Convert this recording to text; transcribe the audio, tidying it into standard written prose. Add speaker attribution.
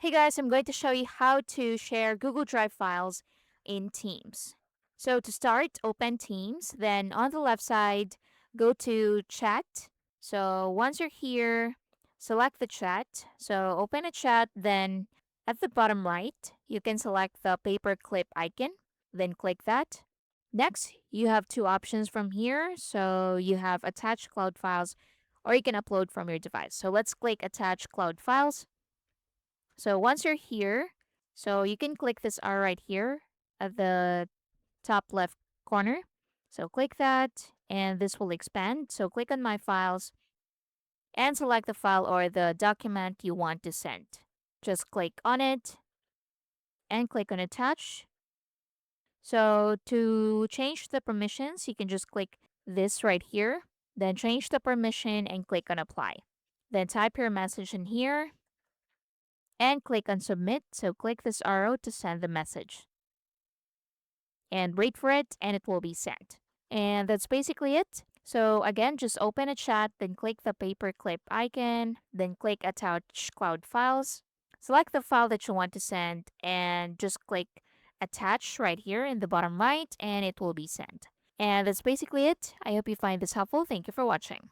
Speaker 1: Hey guys, I'm going to show you how to share Google Drive files in Teams. So to start, open Teams, then on the left side, go to Chat. So once you're here, select the chat. So open a chat, then at the bottom right, you can select the paperclip icon, then click that. Next, you have two options from here. So you have attach cloud files or you can upload from your device. So let's click attach cloud files. So once you're here, so you can click this R right here at the top left corner. So click that and this will expand. So click on my files and select the file or the document you want to send. Just click on it and click on attach. So to change the permissions, you can just click this right here, then change the permission and click on apply. Then type your message in here and click on submit. So click this arrow to send the message and wait for it and it will be sent. And that's basically it. So again, just open a chat, then click the paperclip icon, then click attach cloud files. Select the file that you want to send and just click attach right here in the bottom right and it will be sent. And that's basically it. I hope you find this helpful. Thank you for watching.